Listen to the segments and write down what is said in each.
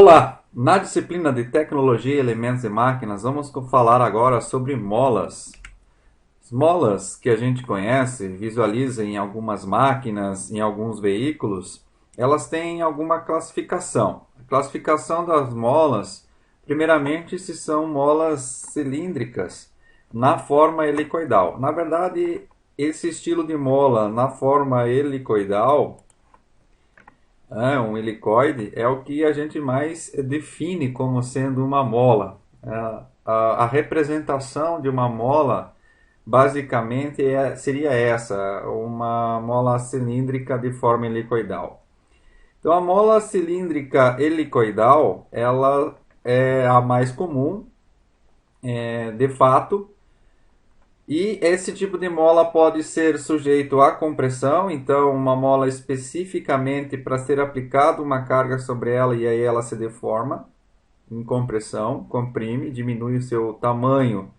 Olá! Na disciplina de Tecnologia, Elementos e Máquinas, vamos falar agora sobre molas. As molas que a gente conhece, visualiza em algumas máquinas, em alguns veículos, elas têm alguma classificação. A classificação das molas, primeiramente, se são molas cilíndricas na forma helicoidal. Na verdade, esse estilo de mola na forma helicoidal, um helicoide, é o que a gente mais define como sendo uma mola. A representação de uma mola basicamente seria essa, uma mola cilíndrica de forma helicoidal. Então a mola cilíndrica helicoidal, ela é a mais comum, de fato, e esse tipo de mola pode ser sujeito à compressão, então uma mola especificamente para ser aplicada uma carga sobre ela e aí ela se deforma em compressão, comprime, diminui o seu tamanho,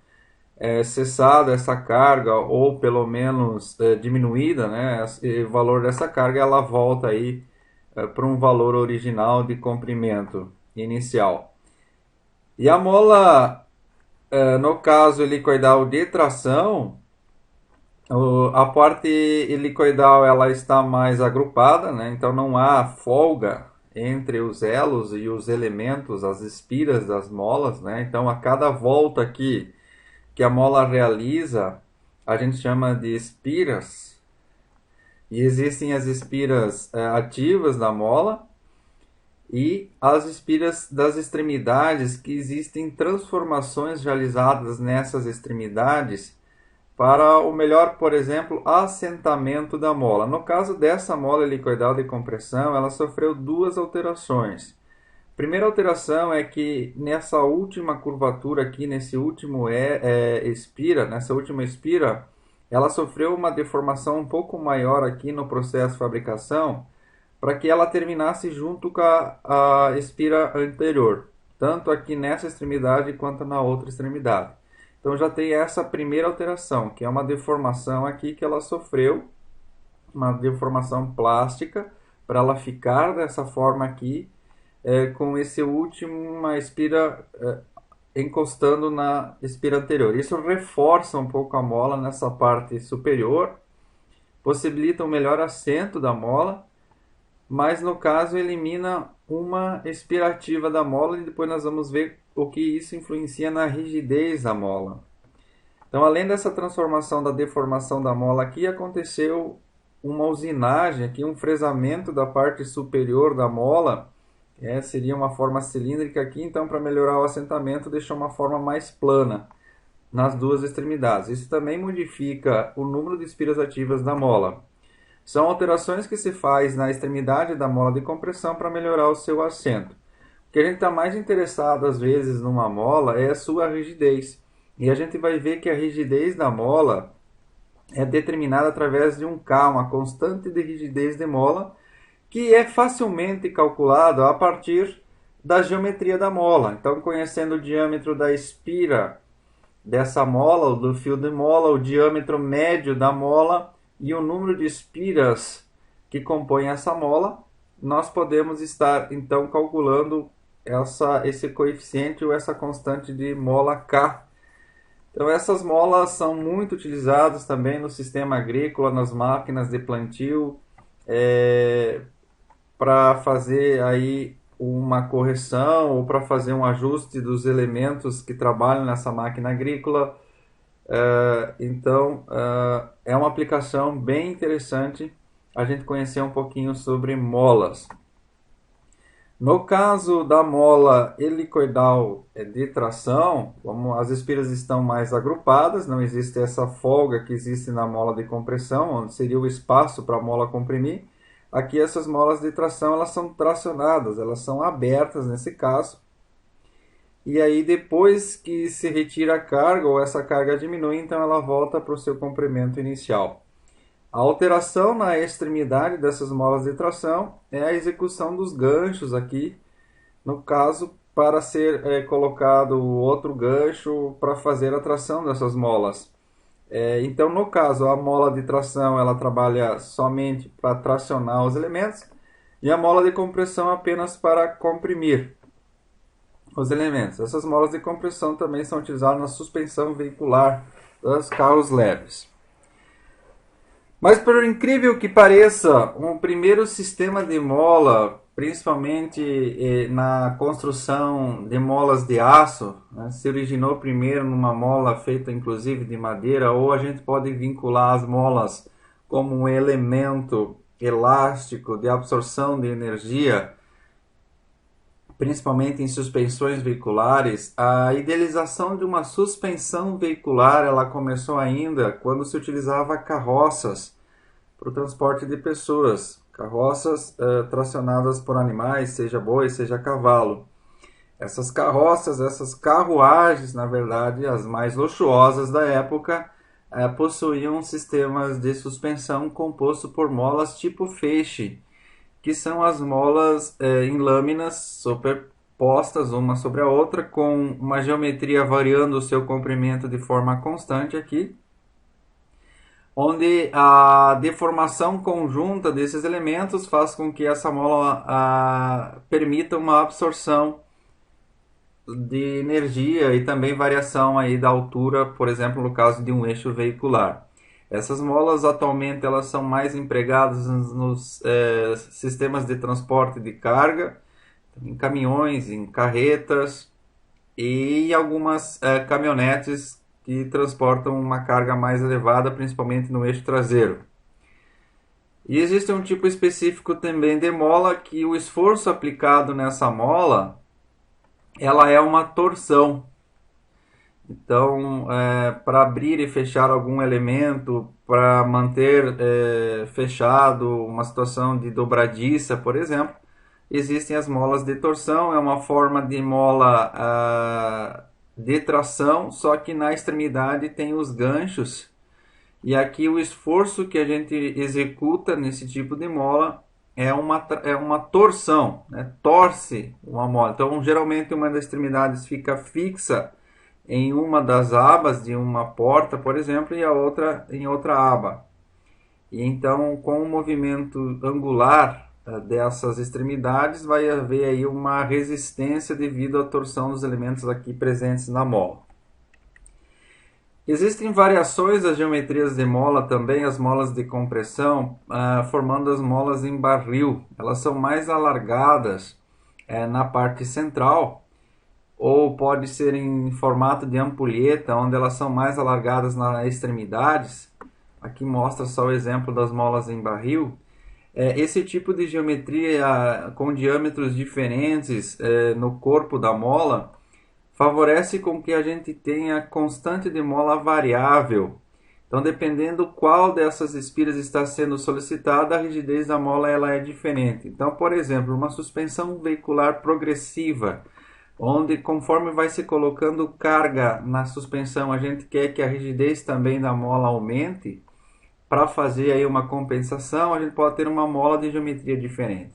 cessada essa carga ou pelo menos diminuída, né, o valor dessa carga, ela volta aí para um valor original de comprimento inicial. E a mola, no caso helicoidal de tração, a parte helicoidal ela está mais agrupada, né? Então não há folga entre os elos e os elementos, as espiras das molas, né? Então a cada volta aqui que a mola realiza, a gente chama de espiras. E existem as espiras ativas da mola e as espiras das extremidades, que existem transformações realizadas nessas extremidades para o melhor, por exemplo, assentamento da mola. No caso dessa mola helicoidal de compressão, ela sofreu duas alterações. A primeira alteração é que nessa última curvatura aqui, nesse último nessa última espira, ela sofreu uma deformação um pouco maior aqui no processo de fabricação, para que ela terminasse junto com a espira anterior, tanto aqui nessa extremidade quanto na outra extremidade. Então já tem essa primeira alteração, que é uma deformação aqui que ela sofreu, uma deformação plástica, para ela ficar dessa forma aqui, com esse última espira encostando na espira anterior. Isso reforça um pouco a mola nessa parte superior, possibilita um melhor assento da mola, mas no caso elimina uma espira ativa da mola e depois nós vamos ver o que isso influencia na rigidez da mola. Então, além dessa transformação da deformação da mola aqui, aconteceu uma usinagem, aqui um fresamento da parte superior da mola, seria uma forma cilíndrica aqui, então para melhorar o assentamento deixou uma forma mais plana nas duas extremidades. Isso também modifica o número de espiras ativas da mola. São alterações que se faz na extremidade da mola de compressão para melhorar o seu assento. O que a gente está mais interessado às vezes numa mola é a sua rigidez. E a gente vai ver que a rigidez da mola é determinada através de um K, uma constante de rigidez de mola, que é facilmente calculado a partir da geometria da mola. Então, conhecendo o diâmetro da espira dessa mola, ou do fio de mola, o diâmetro médio da mola e o número de espiras que compõem essa mola, nós podemos estar então calculando esse coeficiente ou essa constante de mola K. Então essas molas são muito utilizadas também no sistema agrícola, nas máquinas de plantio, para fazer aí uma correção ou para fazer um ajuste dos elementos que trabalham nessa máquina agrícola. Então, é uma aplicação bem interessante a gente conhecer um pouquinho sobre molas. No caso da mola helicoidal de tração, como as espiras estão mais agrupadas, não existe essa folga que existe na mola de compressão, onde seria o espaço para a mola comprimir. Aqui essas molas de tração elas são tracionadas, elas são abertas nesse caso. E aí depois que se retira a carga, ou essa carga diminui, então ela volta para o seu comprimento inicial. A alteração na extremidade dessas molas de tração é a execução dos ganchos aqui, no caso, para ser colocado outro gancho para fazer a tração dessas molas. Então, no caso, a mola de tração ela trabalha somente para tracionar os elementos e a mola de compressão apenas para comprimir. os elementos. Essas molas de compressão também são utilizadas na suspensão veicular dos carros leves. Mas por incrível que pareça, um primeiro sistema de mola, principalmente na construção de molas de aço, né, se originou primeiro numa mola feita inclusive de madeira, ou a gente pode vincular as molas como um elemento elástico de absorção de energia, principalmente em suspensões veiculares. A idealização de uma suspensão veicular ela começou ainda quando se utilizava carroças para o transporte de pessoas, carroças tracionadas por animais, seja boi, seja cavalo. Essas carroças, essas carruagens, na verdade, as mais luxuosas da época, possuíam sistemas de suspensão composto por molas tipo feixe, que são as molas em lâminas superpostas uma sobre a outra, com uma geometria variando o seu comprimento de forma constante aqui, onde a deformação conjunta desses elementos faz com que essa mola permita uma absorção de energia e também variação aí da altura, por exemplo, no caso de um eixo veicular. Essas molas atualmente elas são mais empregadas nos sistemas de transporte de carga, em caminhões, em carretas e em algumas caminhonetes que transportam uma carga mais elevada, principalmente no eixo traseiro. E existe um tipo específico também de mola que o esforço aplicado nessa mola ela é uma torção. Então, para abrir e fechar algum elemento, para manter fechado uma situação de dobradiça, por exemplo, existem as molas de torção. É uma forma de mola de tração, só que na extremidade tem os ganchos. E aqui o esforço que a gente executa nesse tipo de mola é uma torção, né? Torce uma mola. Então, geralmente, uma das extremidades fica fixa em uma das abas de uma porta, por exemplo, e a outra em outra aba. E então, com o movimento angular dessas extremidades, vai haver aí uma resistência devido à torção dos elementos aqui presentes na mola. Existem variações das geometrias de mola também, as molas de compressão, formando as molas em barril. Elas são mais alargadas na parte central, ou pode ser em formato de ampulheta, onde elas são mais alargadas nas extremidades. Aqui mostra só o exemplo das molas em barril. Esse tipo de geometria com diâmetros diferentes no corpo da mola favorece com que a gente tenha constante de mola variável. Então, dependendo qual dessas espiras está sendo solicitada, a rigidez da mola ela é diferente. Então, por exemplo, uma suspensão veicular progressiva, onde conforme vai se colocando carga na suspensão, a gente quer que a rigidez também da mola aumente. Para fazer aí uma compensação, a gente pode ter uma mola de geometria diferente.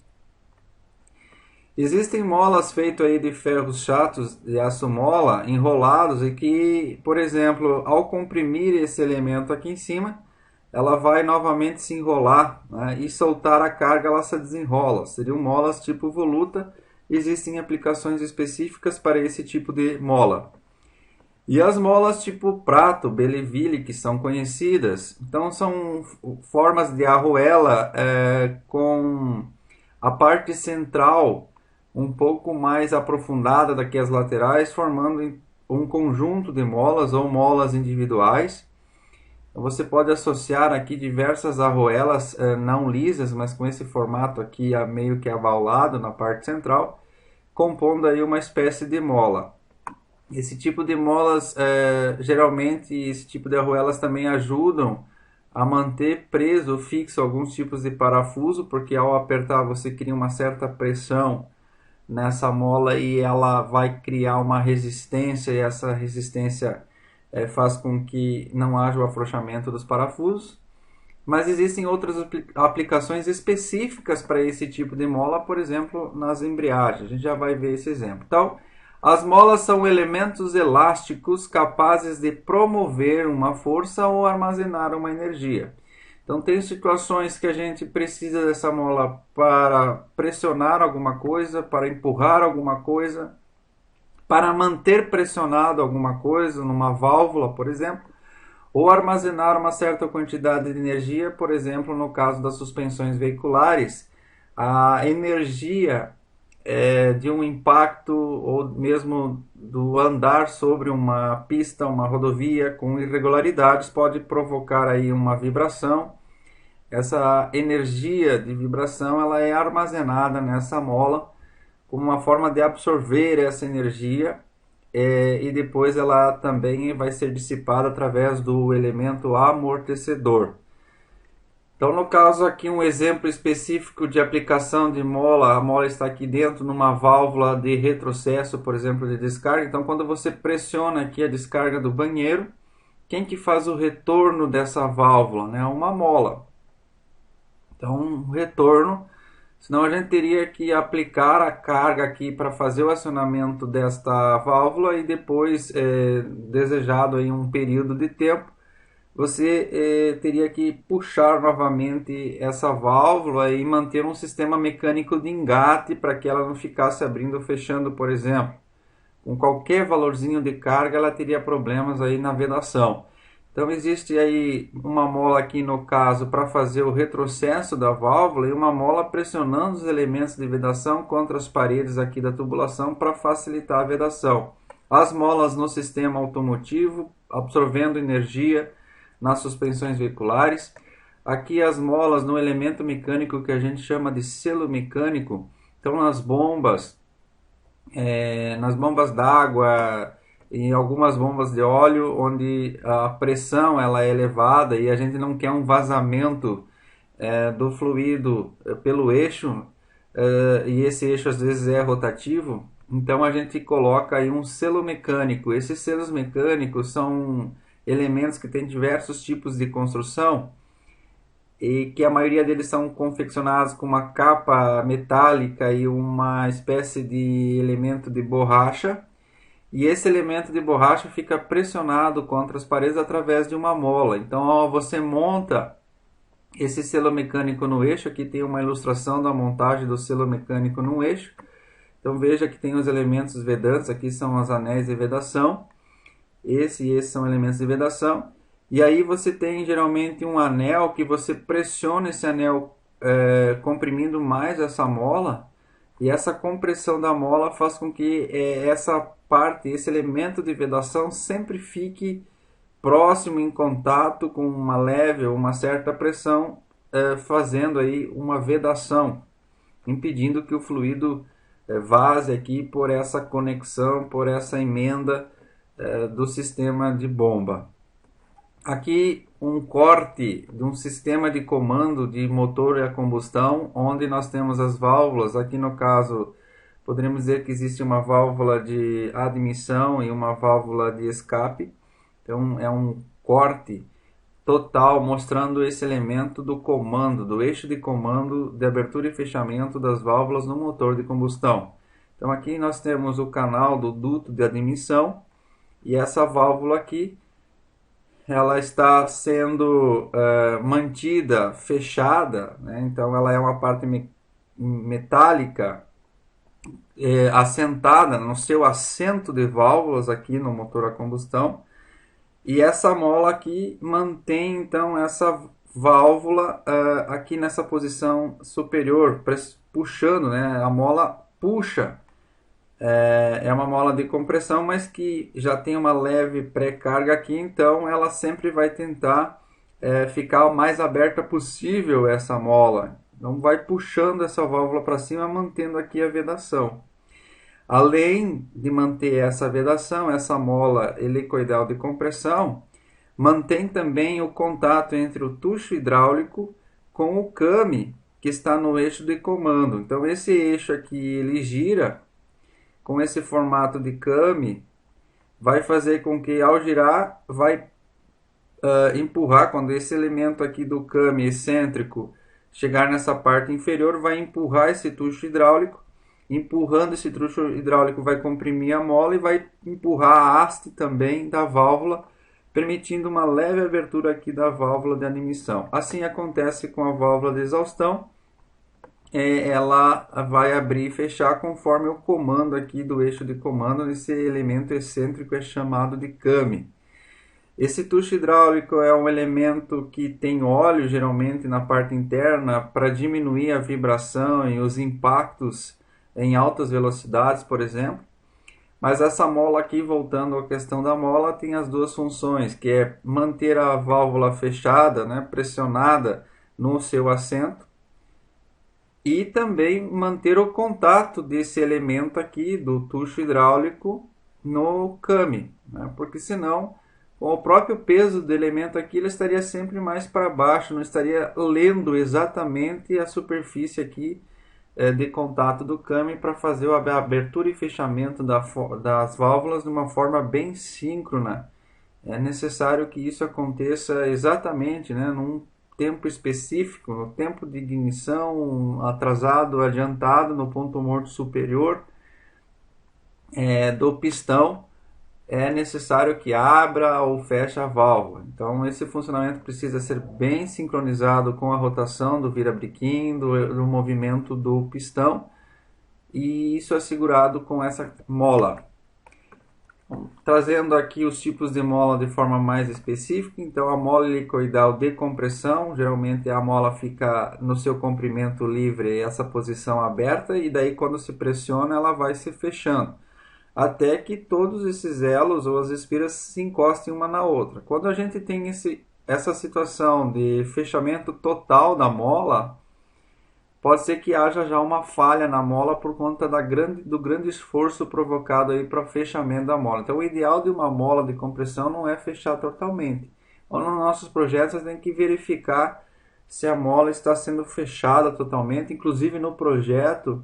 Existem molas feitas aí de ferros chatos de aço mola enrolados e que, por exemplo, ao comprimir esse elemento aqui em cima, ela vai novamente se enrolar, né, e soltar a carga, ela se desenrola. Seriam molas tipo voluta. Existem aplicações específicas para esse tipo de mola. E as molas tipo prato, Belleville, que são conhecidas, então são formas de arruela com a parte central um pouco mais aprofundada do que as laterais, formando um conjunto de molas ou molas individuais. Você pode associar aqui diversas arruelas não lisas, mas com esse formato aqui meio que abaulado na parte central, compondo aí uma espécie de mola. Esse tipo de molas, geralmente, esse tipo de arruelas também ajudam a manter preso, fixo alguns tipos de parafuso, porque ao apertar você cria uma certa pressão nessa mola e ela vai criar uma resistência, e essa resistência faz com que não haja o afrouxamento dos parafusos. Mas existem outras aplicações específicas para esse tipo de mola, por exemplo, nas embreagens. A gente já vai ver esse exemplo. Então, as molas são elementos elásticos capazes de promover uma força ou armazenar uma energia. Então, tem situações que a gente precisa dessa mola para pressionar alguma coisa, para empurrar alguma coisa, para manter pressionado alguma coisa numa válvula, por exemplo, ou armazenar uma certa quantidade de energia, por exemplo, no caso das suspensões veiculares, a energia de um impacto ou mesmo do andar sobre uma pista, uma rodovia com irregularidades pode provocar aí uma vibração. Essa energia de vibração ela é armazenada nessa mola como uma forma de absorver essa energia e depois ela também vai ser dissipada através do elemento amortecedor. Então, no caso aqui, um exemplo específico de aplicação de mola, a mola está aqui dentro numa válvula de retrocesso, por exemplo, de descarga. Então, quando você pressiona aqui a descarga do banheiro, quem que faz o retorno dessa válvula? Né? Uma mola. Então, um retorno, senão a gente teria que aplicar a carga aqui para fazer o acionamento desta válvula e depois, desejado em um período de tempo, você teria que puxar novamente essa válvula e manter um sistema mecânico de engate para que ela não ficasse abrindo ou fechando, por exemplo. Com qualquer valorzinho de carga, ela teria problemas aí na vedação. Então existe aí uma mola aqui no caso para fazer o retrocesso da válvula e uma mola pressionando os elementos de vedação contra as paredes aqui da tubulação para facilitar a vedação. As molas no sistema automotivo absorvendo energia nas suspensões veiculares. Aqui as molas no elemento mecânico que a gente chama de selo mecânico. Então nas bombas d'água, em algumas bombas de óleo, onde a pressão ela é elevada e a gente não quer um vazamento do fluido pelo eixo, e esse eixo às vezes é rotativo, então a gente coloca aí um selo mecânico. Esses selos mecânicos são elementos que têm diversos tipos de construção e que a maioria deles são confeccionados com uma capa metálica e uma espécie de elemento de borracha, e esse elemento de borracha fica pressionado contra as paredes através de uma mola. Então você monta esse selo mecânico no eixo. Aqui tem uma ilustração da montagem do selo mecânico no eixo. Então veja que tem os elementos vedantes, aqui são os anéis de vedação. Esse e esse são elementos de vedação. E aí você tem geralmente um anel que você pressiona esse anel comprimindo mais essa mola. E essa compressão da mola faz com que essa parte, esse elemento de vedação sempre fique próximo, em contato com uma leve ou uma certa pressão, fazendo aí uma vedação, impedindo que o fluido vaze aqui por essa conexão, por essa emenda do sistema de bomba. Aqui um corte de um sistema de comando de motor a combustão, onde nós temos as válvulas. Aqui no caso poderíamos dizer que existe uma válvula de admissão e uma válvula de escape. Então é um corte total mostrando esse elemento do comando, do eixo de comando de abertura e fechamento das válvulas no motor de combustão. Então aqui nós temos o canal do duto de admissão e essa válvula aqui ela está sendo mantida fechada, né? Então ela é uma parte metálica assentada no seu assento de válvulas aqui no motor a combustão, e essa mola aqui mantém então essa válvula aqui nessa posição superior, puxando, né? A mola puxa. É uma mola de compressão, mas que já tem uma leve pré-carga aqui, então ela sempre vai tentar ficar o mais aberta possível essa mola. Então vai puxando essa válvula para cima, mantendo aqui a vedação. Além de manter essa vedação, essa mola helicoidal de compressão mantém também o contato entre o tucho hidráulico com o came que está no eixo de comando. Então esse eixo aqui ele gira com esse formato de came, vai fazer com que ao girar vai empurrar, quando esse elemento aqui do came excêntrico chegar nessa parte inferior, vai empurrar esse tucho hidráulico. Empurrando esse tucho hidráulico vai comprimir a mola e vai empurrar a haste também da válvula, permitindo uma leve abertura aqui da válvula de admissão. Assim acontece com a válvula de exaustão. ela vai abrir e fechar conforme o comando aqui do eixo de comando. Esse elemento excêntrico é chamado de kame. Esse tucho hidráulico é um elemento que tem óleo geralmente na parte interna para diminuir a vibração e os impactos em altas velocidades, por exemplo. Mas essa mola aqui, voltando à questão da mola, tem as duas funções, que é manter a válvula fechada, né, pressionada no seu assento, e também manter o contato desse elemento aqui do tucho hidráulico no kame, né, porque senão, com o próprio peso do elemento aqui, ele estaria sempre mais para baixo, não estaria lendo exatamente a superfície aqui de contato do kame para fazer a abertura e fechamento das válvulas de uma forma bem síncrona. É necessário que isso aconteça exatamente, né, num tempo específico, no tempo de ignição, atrasado, adiantado, no ponto morto superior do pistão, é necessário que abra ou feche a válvula. Então esse funcionamento precisa ser bem sincronizado com a rotação do virabrequim, do movimento do pistão, e isso é assegurado com essa mola. Trazendo aqui os tipos de mola de forma mais específica, então a mola helicoidal de compressão, geralmente a mola fica no seu comprimento livre, essa posição aberta, e daí quando se pressiona ela vai se fechando, até que todos esses elos ou as espiras se encostem uma na outra. Quando a gente tem essa situação de fechamento total da mola, pode ser que haja já uma falha na mola por conta do grande esforço provocado aí para o fechamento da mola. Então o ideal de uma mola de compressão não é fechar totalmente. Então, nos nossos projetos a gente tem que verificar se a mola está sendo fechada totalmente. Inclusive no projeto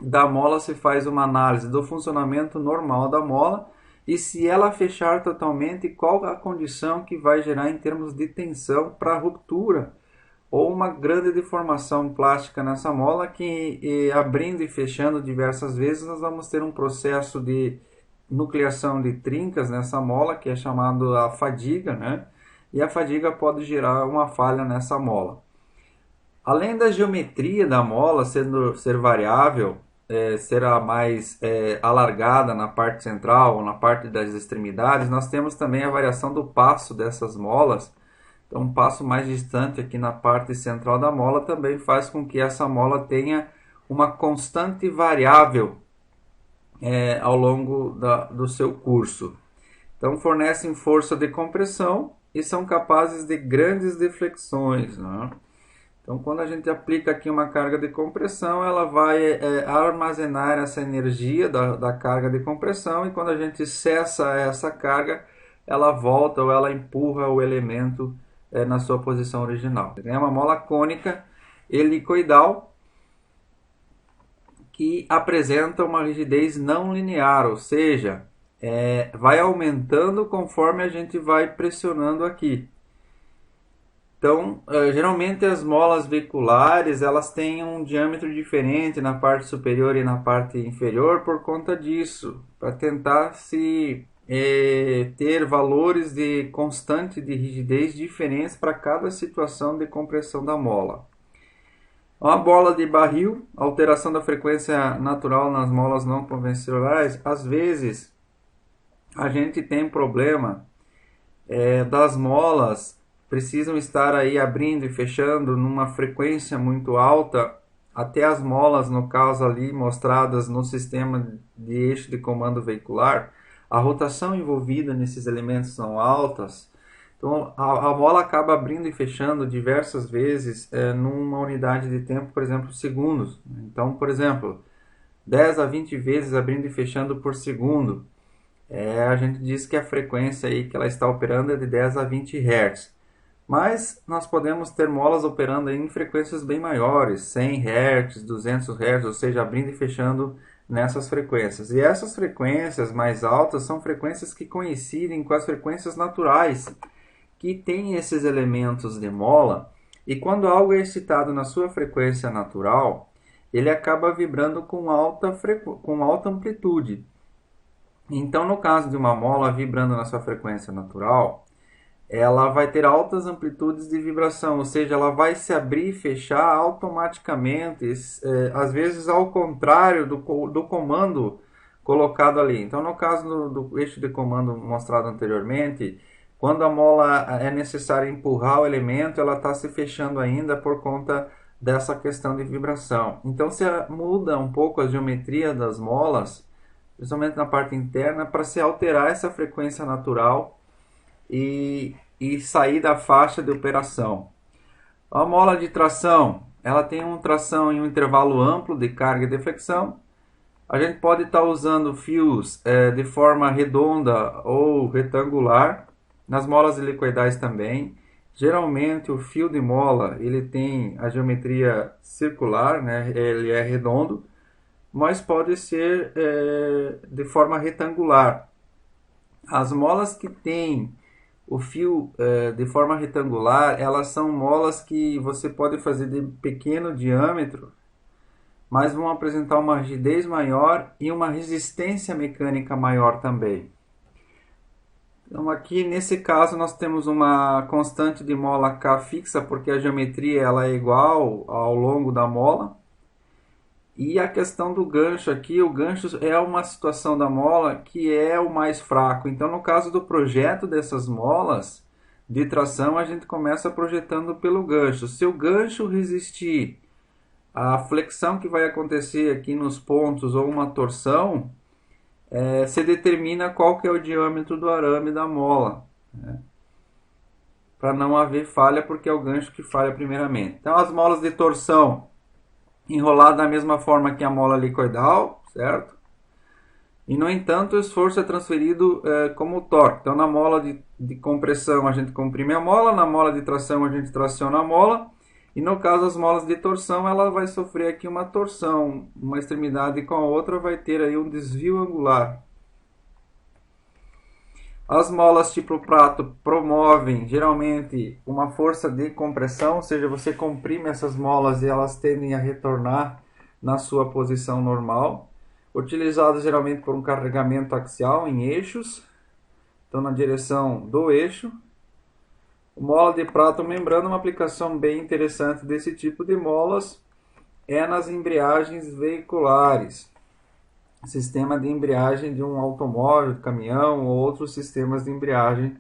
da mola se faz uma análise do funcionamento normal da mola e se ela fechar totalmente, qual a condição que vai gerar em termos de tensão para ruptura ou uma grande deformação plástica nessa mola que, abrindo e fechando diversas vezes, nós vamos ter um processo de nucleação de trincas nessa mola, que é chamado a fadiga, né? E a fadiga pode gerar uma falha nessa mola. Além da geometria da mola ser variável, ser a mais alargada na parte central ou na parte das extremidades, nós temos também a variação do passo dessas molas. Então, um passo mais distante aqui na parte central da mola também faz com que essa mola tenha uma constante variável ao longo do seu curso. Então, fornecem força de compressão e são capazes de grandes deflexões, né? Então, quando a gente aplica aqui uma carga de compressão, ela vai armazenar essa energia da carga de compressão, e quando a gente cessa essa carga, ela volta ou ela empurra o elemento na sua posição original. É uma mola cônica helicoidal que apresenta uma rigidez não linear, ou seja, vai aumentando conforme a gente vai pressionando aqui. Então, geralmente as molas veiculares elas têm um diâmetro diferente na parte superior e na parte inferior por conta disso, para tentar ter valores de constante de rigidez diferentes para cada situação de compressão da mola. Uma bola de barril, alteração da frequência natural nas molas não convencionais, às vezes a gente tem problema das molas precisam estar aí abrindo e fechando numa frequência muito alta, até as molas, no caso ali mostradas no sistema de eixo de comando veicular, a rotação envolvida nesses elementos são altas, então a mola acaba abrindo e fechando diversas vezes numa unidade de tempo, por exemplo, segundos. Então, por exemplo, 10 a 20 vezes abrindo e fechando por segundo. A gente diz que a frequência aí que ela está operando é de 10 a 20 Hz. Mas nós podemos ter molas operando em frequências bem maiores, 100 Hz, 200 Hz, ou seja, abrindo e fechando nessas frequências. E essas frequências mais altas são frequências que coincidem com as frequências naturais, que têm esses elementos de mola, e quando algo é excitado na sua frequência natural, ele acaba vibrando com alta amplitude. Então, no caso de uma mola vibrando na sua frequência natural, ela vai ter altas amplitudes de vibração, ou seja, ela vai se abrir e fechar automaticamente, às vezes ao contrário do comando colocado ali. Então, no caso do eixo de comando mostrado anteriormente, quando a mola é necessário empurrar o elemento, ela está se fechando ainda por conta dessa questão de vibração. Então, se muda um pouco a geometria das molas, principalmente na parte interna, para se alterar essa frequência natural e sair da faixa de operação. A mola de tração, ela tem uma tração em um intervalo amplo de carga e deflexão. A gente pode estar usando fios de forma redonda ou retangular, nas molas helicoidais também. Geralmente o fio de mola ele tem a geometria circular, né? Ele é redondo, mas pode ser de forma retangular. As molas que têm o fio de forma retangular, elas são molas que você pode fazer de pequeno diâmetro, mas vão apresentar uma rigidez maior e uma resistência mecânica maior também. Então aqui nesse caso nós temos uma constante de mola K fixa, porque a geometria ela é igual ao longo da mola. E a questão do gancho aqui, o gancho é uma situação da mola que é o mais fraco. Então no caso do projeto dessas molas de tração, a gente começa projetando pelo gancho. Se o gancho resistir à flexão que vai acontecer aqui nos pontos ou uma torção, se determina qual que é o diâmetro do arame da mola, né? Para não haver falha, porque é o gancho que falha primeiramente. Então as molas de torção enrolada da mesma forma que a mola helicoidal, certo? E no entanto o esforço é transferido como torque. Então na mola de compressão a gente comprime a mola, na mola de tração a gente traciona a mola, e no caso as molas de torção ela vai sofrer aqui uma torção, uma extremidade com a outra vai ter aí um desvio angular. As molas tipo prato promovem geralmente uma força de compressão, ou seja, você comprime essas molas e elas tendem a retornar na sua posição normal. Utilizadas geralmente por um carregamento axial em eixos, então na direção do eixo. Mola de prato membrana, uma aplicação bem interessante desse tipo de molas é nas embreagens veiculares. Sistema de embreagem de um automóvel, de caminhão ou outros sistemas de embreagem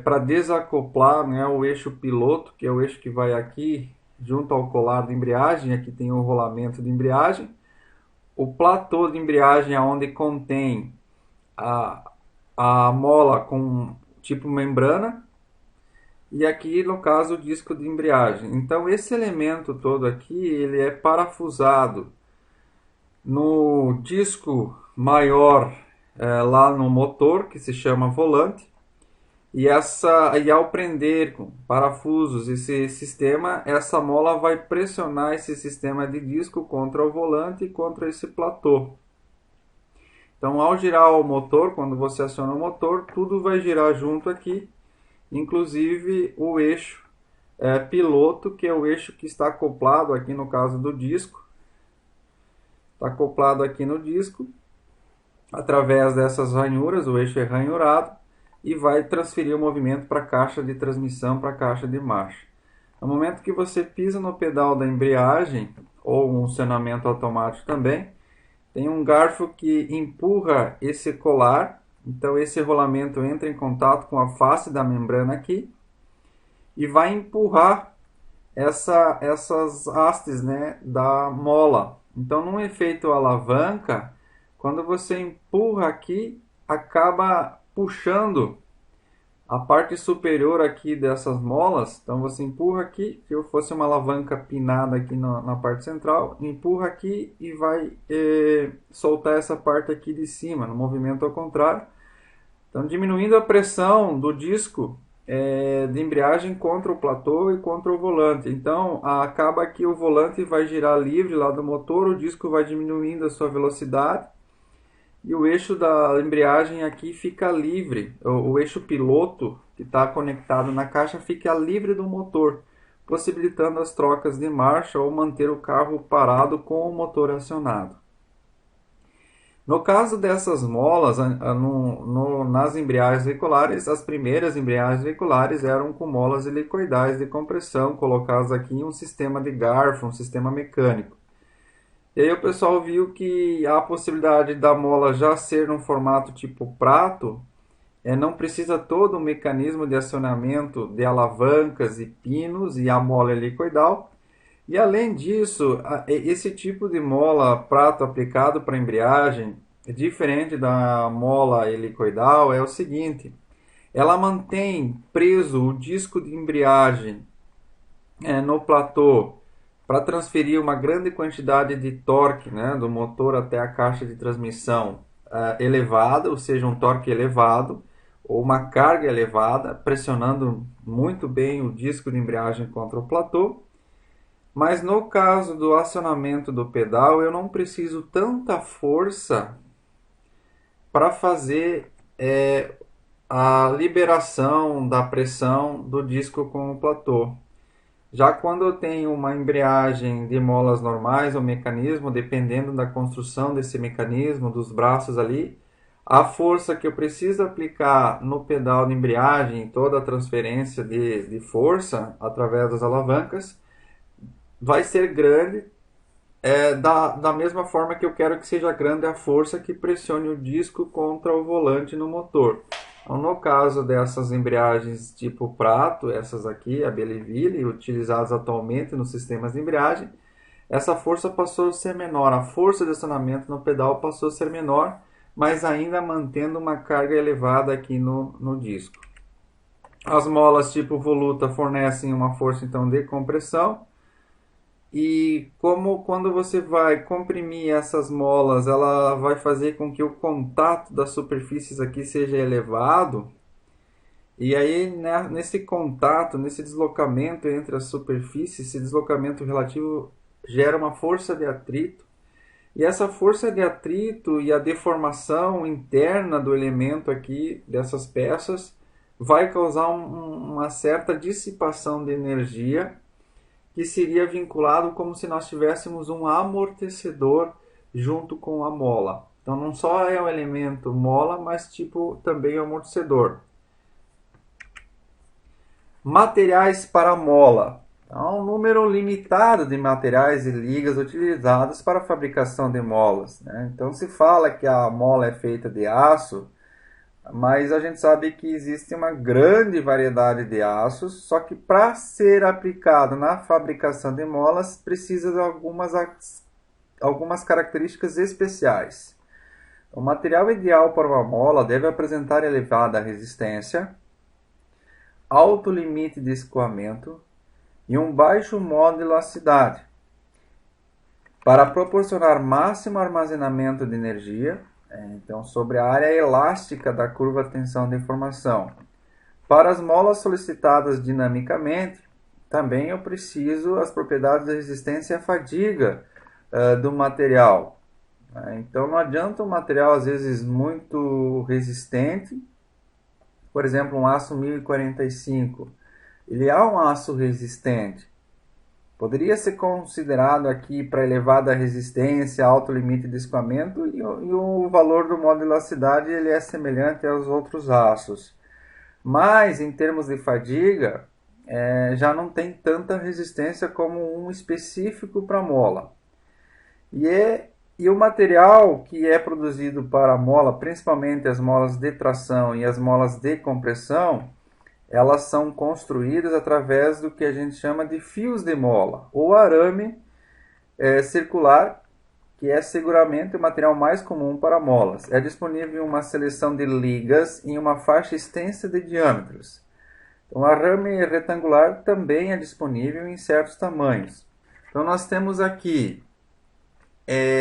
para desacoplar, né, o eixo piloto, que é o eixo que vai aqui junto ao colar de embreagem. Aqui tem o rolamento de embreagem. O platô de embreagem é onde contém a mola com tipo membrana. E aqui no caso o disco de embreagem. Então esse elemento todo aqui ele é parafusado no disco maior lá no motor, que se chama volante, e ao prender com parafusos esse sistema, essa mola vai pressionar esse sistema de disco contra o volante e contra esse platô. Então ao girar o motor, quando você aciona o motor, tudo vai girar junto aqui, inclusive o eixo piloto, que é o eixo que está acoplado aqui no caso do disco. Está acoplado aqui no disco, através dessas ranhuras, o eixo é ranhurado, e vai transferir o movimento para a caixa de transmissão, para a caixa de marcha. No momento que você pisa no pedal da embreagem, ou um acionamento automático também, tem um garfo que empurra esse colar. Então esse rolamento entra em contato com a face da membrana aqui e vai empurrar essas hastes, né, da mola. Então num efeito alavanca, quando você empurra aqui, acaba puxando a parte superior aqui dessas molas. Então você empurra aqui, se eu fosse uma alavanca pinada aqui na parte central, empurra aqui e vai soltar essa parte aqui de cima, no movimento ao contrário. Então diminuindo a pressão do disco de embreagem contra o platô e contra o volante. Então acaba que o volante vai girar livre lá do motor, o disco vai diminuindo a sua velocidade e o eixo da embreagem aqui fica livre. O eixo piloto que está conectado na caixa fica livre do motor, possibilitando as trocas de marcha ou manter o carro parado com o motor acionado. No caso dessas molas, nas embreagens veiculares, as primeiras embreagens veiculares eram com molas helicoidais de compressão, colocadas aqui em um sistema de garfo, um sistema mecânico. E aí o pessoal viu que a possibilidade da mola já ser no formato tipo prato, não precisa todo o mecanismo de acionamento de alavancas e pinos e a mola helicoidal. E além disso, esse tipo de mola prato aplicado para embreagem, diferente da mola helicoidal, é o seguinte: ela mantém preso o disco de embreagem no platô para transferir uma grande quantidade de torque, né, do motor até a caixa de transmissão elevada, ou seja, um torque elevado, ou uma carga elevada, pressionando muito bem o disco de embreagem contra o platô. Mas no caso do acionamento do pedal, eu não preciso tanta força para fazer a liberação da pressão do disco com o platô. Já quando eu tenho uma embreagem de molas normais, o mecanismo, dependendo da construção desse mecanismo, dos braços ali, a força que eu preciso aplicar no pedal de embreagem, toda a transferência de força através das alavancas, vai ser grande, da mesma forma que eu quero que seja grande a força que pressione o disco contra o volante no motor. Então, no caso dessas embreagens tipo prato, essas aqui, a Belleville, utilizadas atualmente nos sistemas de embreagem, essa força passou a ser menor, a força de acionamento no pedal passou a ser menor, mas ainda mantendo uma carga elevada aqui no disco. As molas tipo voluta fornecem uma força então de compressão, e como quando você vai comprimir essas molas, ela vai fazer com que o contato das superfícies aqui seja elevado. E aí, né, nesse contato, nesse deslocamento entre as superfícies, esse deslocamento relativo gera uma força de atrito. E essa força de atrito e a deformação interna do elemento aqui, dessas peças, vai causar uma certa dissipação de energia, que seria vinculado como se nós tivéssemos um amortecedor junto com a mola. Então não só é um elemento mola, mas tipo também é um amortecedor. Materiais para mola. Há um número limitado de materiais e ligas utilizados para a fabricação de molas, né? Então se fala que a mola é feita de aço, mas a gente sabe que existe uma grande variedade de aços, só que para ser aplicado na fabricação de molas precisa de algumas características especiais. O material ideal para uma mola deve apresentar elevada resistência, alto limite de escoamento e um baixo modo de elasticidade, para proporcionar máximo armazenamento de energia. Então, sobre a área elástica da curva tensão-deformação. Para as molas solicitadas dinamicamente, também eu preciso as propriedades da resistência e a fadiga do material. Então, não adianta um material, às vezes, muito resistente. Por exemplo, um aço 1045. Ele é um aço resistente. Poderia ser considerado aqui para elevada resistência, alto limite de escoamento, e o valor do modo de elasticidade ele é semelhante aos outros aços. Mas em termos de fadiga, já não tem tanta resistência como um específico para mola. E o material que é produzido para a mola, principalmente as molas de tração e as molas de compressão, elas são construídas através do que a gente chama de fios de mola, ou arame circular, que é seguramente o material mais comum para molas. É disponível uma seleção de ligas em uma faixa extensa de diâmetros. O arame retangular também é disponível em certos tamanhos. Então nós temos aqui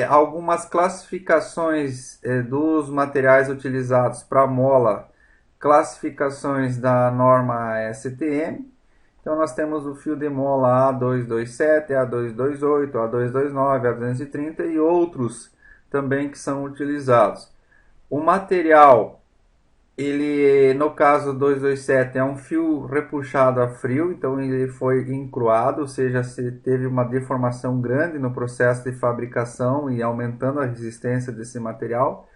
algumas classificações dos materiais utilizados para mola, classificações da norma STM. Então nós temos o fio de mola A227, A228, A229, A230 e outros também que são utilizados. O material Ele, no caso 227, é um fio repuxado a frio, então ele foi encruado, ou seja, se teve uma deformação grande no processo de fabricação e aumentando a resistência desse material.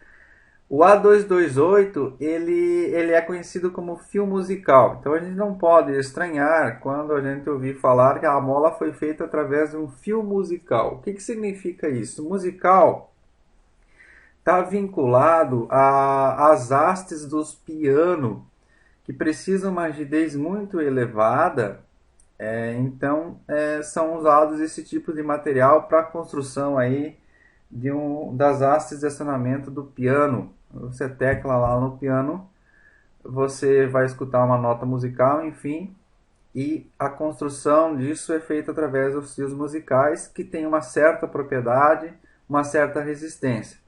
O A228, ele é conhecido como fio musical, então a gente não pode estranhar quando a gente ouvir falar que a mola foi feita através de um fio musical. O que significa isso? Musical está vinculado às hastes dos pianos, que precisam uma rigidez muito elevada, são usados esse tipo de material para a construção aí das hastes de acionamento do piano. Você tecla lá no piano, você vai escutar uma nota musical, enfim, e a construção disso é feita através dos fios musicais, que tem uma certa propriedade, uma certa resistência.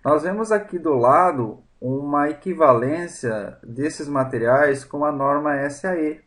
Nós vemos aqui do lado uma equivalência desses materiais com a norma SAE.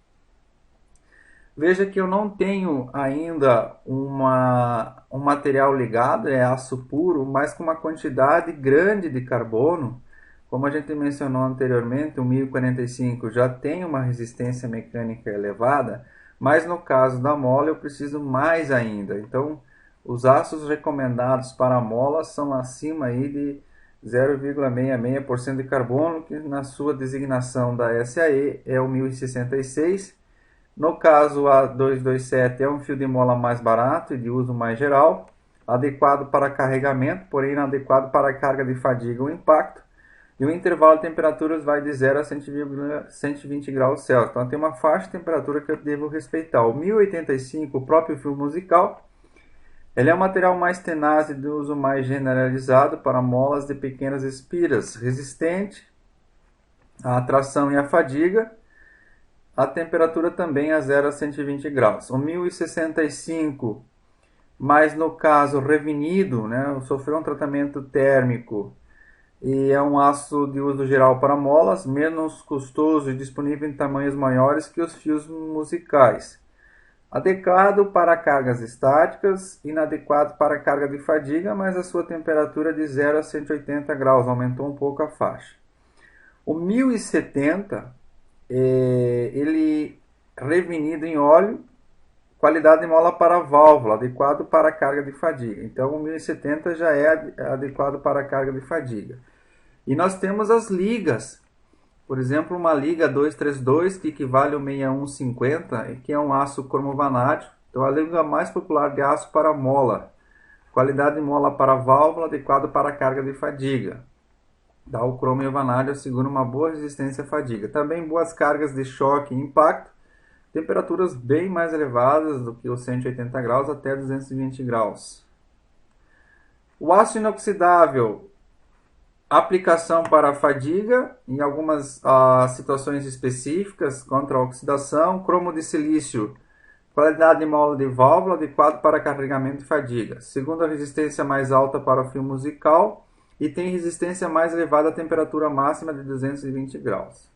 Veja que eu não tenho ainda um material ligado, é aço puro, mas com uma quantidade grande de carbono. Como a gente mencionou anteriormente, o 1045 já tem uma resistência mecânica elevada, mas no caso da mola eu preciso mais ainda. Então, os aços recomendados para a mola são acima aí de 0,66% de carbono, que na sua designação da SAE é o 1066. No caso, a 227 é um fio de mola mais barato e de uso mais geral, adequado para carregamento, porém inadequado para carga de fadiga ou impacto. E o intervalo de temperaturas vai de 0 a 120 graus Celsius. Então tem uma faixa de temperatura que eu devo respeitar. O 1085, o próprio fio musical, ele é um material mais tenaz e de uso mais generalizado para molas de pequenas espiras, resistente à tração e à fadiga. A temperatura também é 0 a 120 graus. O 1065, mas no caso revenido, né, sofreu um tratamento térmico e é um aço de uso geral para molas, menos custoso e disponível em tamanhos maiores que os fios musicais. Adequado para cargas estáticas, inadequado para carga de fadiga, mas a sua temperatura é de 0 a 180 graus, aumentou um pouco a faixa. O 1070, ele revenido em óleo, qualidade de mola para válvula, adequado para carga de fadiga. Então o 1070 já é adequado para carga de fadiga. E nós temos as ligas. Por exemplo, uma liga 232, que equivale ao 6150, que é um aço cromovanádio. Então, a liga mais popular de aço para mola. Qualidade de mola para válvula, adequado para carga de fadiga. O cromo e o vanádio asseguram uma boa resistência à fadiga. Também boas cargas de choque e impacto. Temperaturas bem mais elevadas do que os 180 graus até 220 graus. O aço inoxidável, aplicação para fadiga, em algumas situações específicas, contra a oxidação. Cromo de silício, qualidade de mola de válvula, adequado para carregamento e fadiga. Segunda, resistência mais alta para o fio musical e tem resistência mais elevada à temperatura máxima de 220 graus.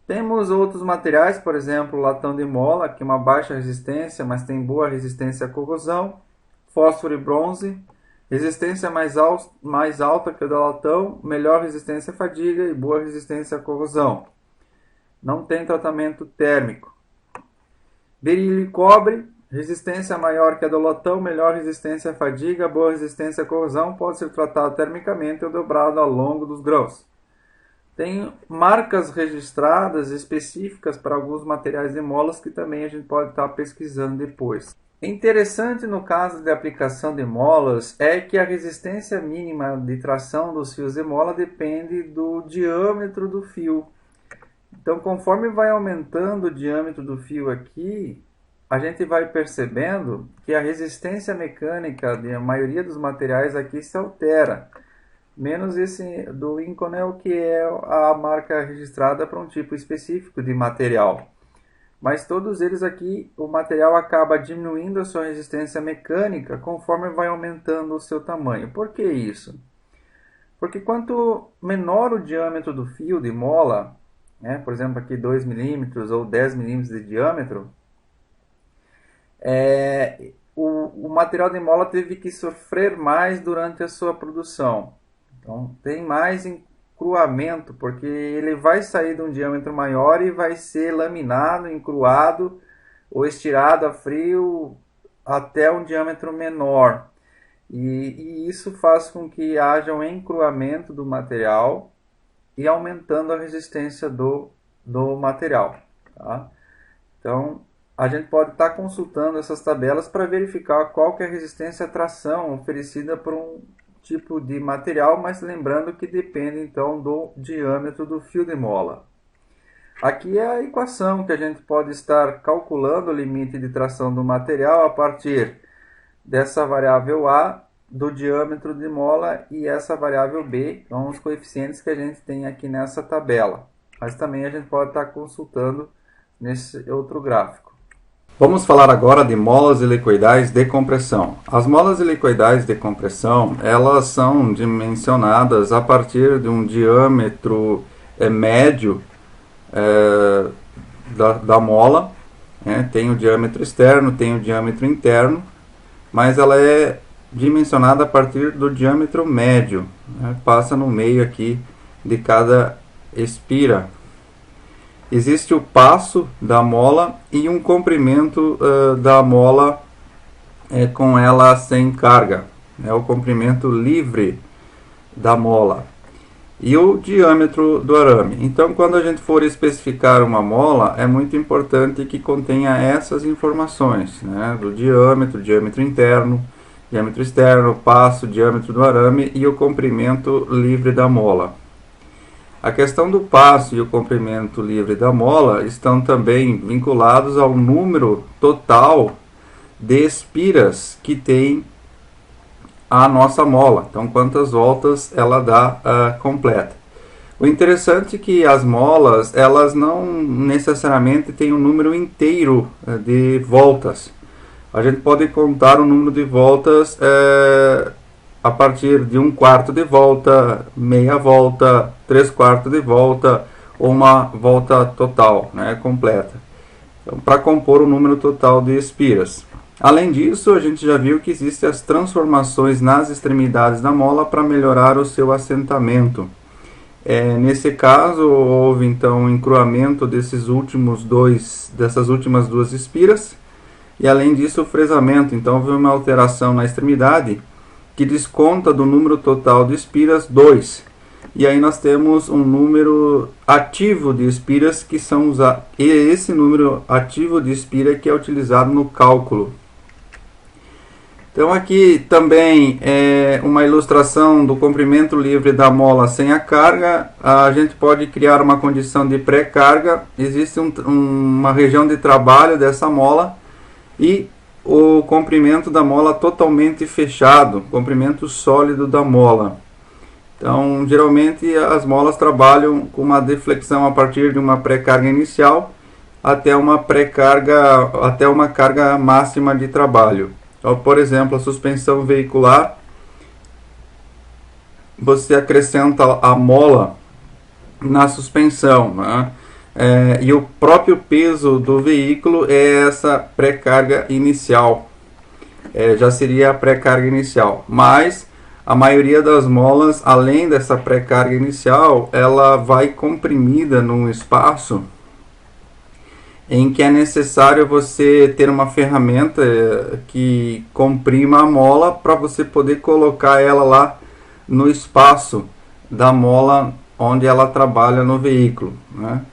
Temos outros materiais, por exemplo, latão de mola, que é uma baixa resistência, mas tem boa resistência à corrosão. Fósforo e bronze, resistência mais alta que o do latão, melhor resistência à fadiga e boa resistência à corrosão. Não tem tratamento térmico. Berilo e cobre, resistência maior que a do latão, melhor resistência à fadiga, boa resistência à corrosão, pode ser tratado termicamente ou dobrado ao longo dos grãos. Tem marcas registradas específicas para alguns materiais de molas que também a gente pode estar pesquisando depois. Interessante no caso de aplicação de molas é que a resistência mínima de tração dos fios de mola depende do diâmetro do fio. Então, conforme vai aumentando o diâmetro do fio aqui, a gente vai percebendo que a resistência mecânica da maioria dos materiais aqui se altera. Menos esse do Inconel, que é a marca registrada para um tipo específico de material. Mas todos eles aqui, o material acaba diminuindo a sua resistência mecânica conforme vai aumentando o seu tamanho. Por que isso? Porque quanto menor o diâmetro do fio de mola, né, por exemplo aqui 2 milímetros ou 10 milímetros de diâmetro, o material de mola teve que sofrer mais durante a sua produção. Então tem mais encruamento, porque ele vai sair de um diâmetro maior e vai ser laminado, encruado ou estirado a frio até um diâmetro menor. E isso faz com que haja um encruamento do material e aumentando a resistência do material. Tá? Então, a gente pode estar consultando essas tabelas para verificar qual que é a resistência à tração oferecida por um tipo de material, mas lembrando que depende então do diâmetro do fio de mola. Aqui é a equação que a gente pode estar calculando o limite de tração do material a partir dessa variável A, do diâmetro de mola, e essa variável B, são os coeficientes que a gente tem aqui nessa tabela. Mas também a gente pode estar consultando nesse outro gráfico. Vamos falar agora de molas helicoidais de compressão. As molas helicoidais de compressão, elas são dimensionadas a partir de um diâmetro médio da mola. Tem o diâmetro externo, tem o diâmetro interno, mas ela é dimensionada a partir do diâmetro médio, passa no meio aqui de cada espira. Existe o passo da mola e um comprimento da mola com ela sem carga, o comprimento livre da mola, e o diâmetro do arame. Então, quando a gente for especificar uma mola, é muito importante que contenha essas informações, do diâmetro, diâmetro interno, diâmetro externo, passo, diâmetro do arame e o comprimento livre da mola. A questão do passo e o comprimento livre da mola estão também vinculados ao número total de espiras que tem a nossa mola. Então, quantas voltas ela dá completa. O interessante é que as molas, elas não necessariamente têm um número inteiro de voltas. A gente pode contar o número de voltas a partir de 1/4 de volta, meia volta, 3/4 de volta ou uma volta total, completa. Então, para compor o número total de espiras. Além disso, a gente já viu que existem as transformações nas extremidades da mola para melhorar o seu assentamento. Nesse caso, houve então um encruamento dessas últimas duas espiras, e além disso o fresamento. Então houve uma alteração na extremidade que desconta do número total de espiras 2. E aí nós temos um número ativo de espiras que são usadas. E esse número ativo de espira que é utilizado no cálculo. Então aqui também é uma ilustração do comprimento livre da mola sem a carga. A gente pode criar uma condição de pré-carga. Existe uma região de trabalho dessa mola e o comprimento da mola totalmente fechado, comprimento sólido da mola. Então, geralmente as molas trabalham com uma deflexão a partir de uma pré-carga inicial até uma carga máxima de trabalho. Então, por exemplo, a suspensão veicular, você acrescenta a mola na suspensão, e o próprio peso do veículo é essa pré-carga inicial, já seria a pré-carga inicial, mas a maioria das molas, além dessa pré-carga inicial, ela vai comprimida num espaço em que é necessário você ter uma ferramenta que comprima a mola para você poder colocar ela lá no espaço da mola onde ela trabalha no veículo,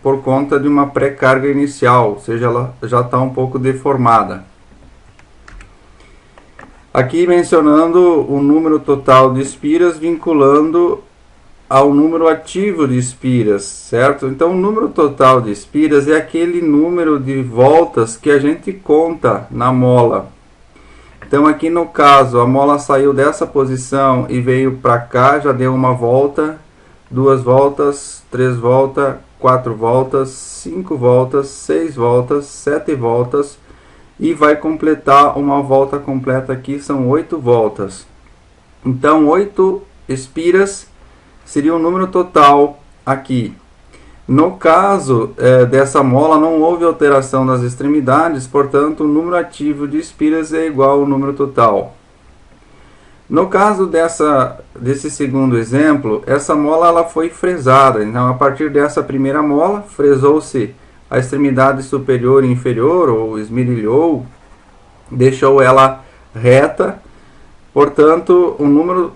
por conta de uma pré-carga inicial, ou seja, ela já está um pouco deformada. Aqui mencionando o número total de espiras vinculando ao número ativo de espiras, certo? Então, o número total de espiras é aquele número de voltas que a gente conta na mola. Então, aqui no caso, a mola saiu dessa posição e veio para cá, já deu uma volta, 2 voltas, 3 voltas, 4 voltas, 5 voltas, 6 voltas, 7 voltas e vai completar uma volta completa aqui, são 8 voltas. Então 8 espiras seria o número total aqui. No caso dessa mola não houve alteração das extremidades, portanto o número ativo de espiras é igual ao número total. No caso desse segundo exemplo, essa mola ela foi fresada. Então, a partir dessa primeira mola, fresou-se a extremidade superior e inferior, ou esmerilhou, deixou ela reta. Portanto, o número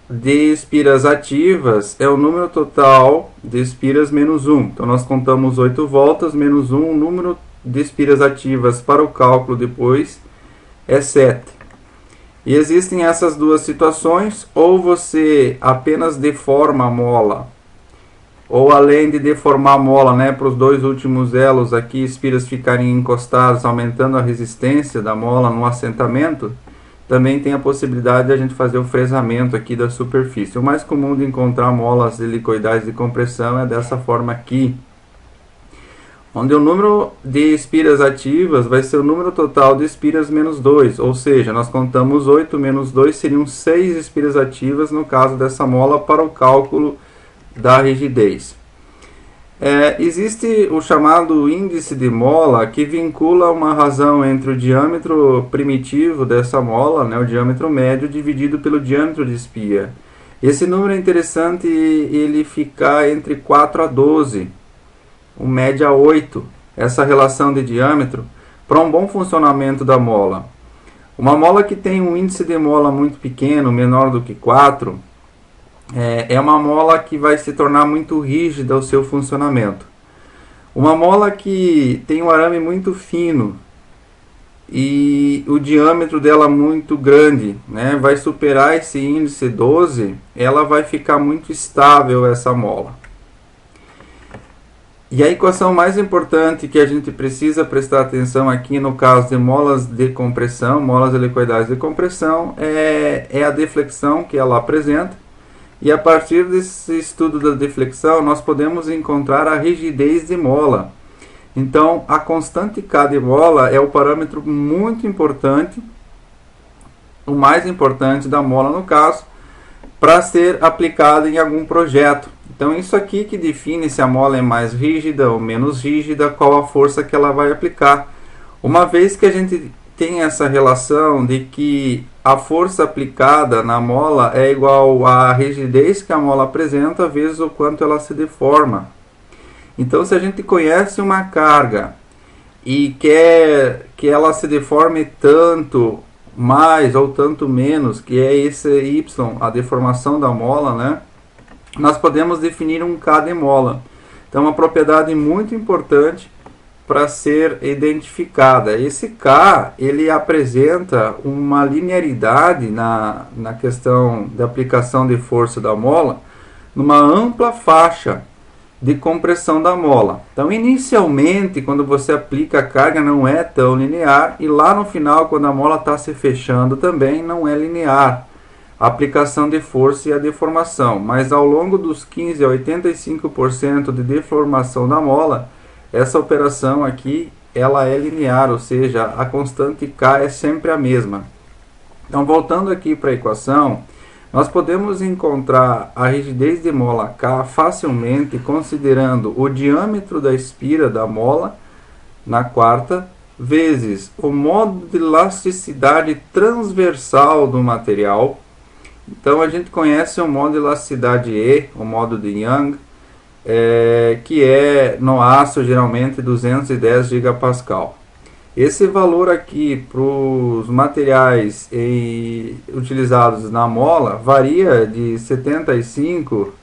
de espiras ativas é o número total de espiras menos 1. Então, nós contamos 8 voltas menos 1. O número de espiras ativas para o cálculo depois é 7. E existem essas duas situações: ou você apenas deforma a mola, ou além de deformar a mola, né, para os dois últimos elos aqui, espiras ficarem encostadas, aumentando a resistência da mola no assentamento, também tem a possibilidade de a gente fazer o fresamento aqui da superfície. O mais comum de encontrar molas helicoidais de compressão é dessa forma aqui, onde o número de espiras ativas vai ser o número total de espiras menos 2, ou seja, nós contamos 8 menos 2, seriam 6 espiras ativas no caso dessa mola para o cálculo da rigidez. Existe o chamado índice de mola, que vincula uma razão entre o diâmetro primitivo dessa mola, né, o diâmetro médio, dividido pelo diâmetro de espia. Esse número é interessante ele ficar entre 4 a 12, o média 8, essa relação de diâmetro, para um bom funcionamento da mola. Uma mola que tem um índice de mola muito pequeno, menor do que 4, é uma mola que vai se tornar muito rígida o seu funcionamento. Uma mola que tem um arame muito fino e o diâmetro dela muito grande, né, vai superar esse índice 12, ela vai ficar muito estável, essa mola. E a equação mais importante que a gente precisa prestar atenção aqui no caso de molas de compressão, molas helicoidais de compressão, é a deflexão que ela apresenta. E a partir desse estudo da deflexão, nós podemos encontrar a rigidez de mola. Então, a constante K de mola é o parâmetro muito importante, o mais importante da mola no caso, para ser aplicado em algum projeto. Então, isso aqui que define se a mola é mais rígida ou menos rígida, qual a força que ela vai aplicar. Uma vez que a gente tem essa relação de que a força aplicada na mola é igual à rigidez que a mola apresenta vezes o quanto ela se deforma. Então, se a gente conhece uma carga e quer que ela se deforme tanto mais ou tanto menos, que é esse y, a deformação da mola, né, nós podemos definir um K de mola. Então, uma propriedade muito importante para ser identificada. Esse K, ele apresenta uma linearidade na questão da aplicação de força da mola, numa ampla faixa de compressão da mola. Então, inicialmente, quando você aplica a carga, não é tão linear, e lá no final, quando a mola está se fechando também, não é linear a aplicação de força e a deformação. Mas ao longo dos 15 a 85% de deformação da mola, essa operação aqui, ela é linear, ou seja, a constante K é sempre a mesma. Então, voltando aqui para a equação, nós podemos encontrar a rigidez de mola K facilmente considerando o diâmetro da espira da mola na quarta, vezes o modo de elasticidade transversal do material. Então, a gente conhece o modo de elasticidade E, o modo de Young, que é no aço geralmente 210 gigapascal. Esse valor aqui para os materiais utilizados na mola varia de 75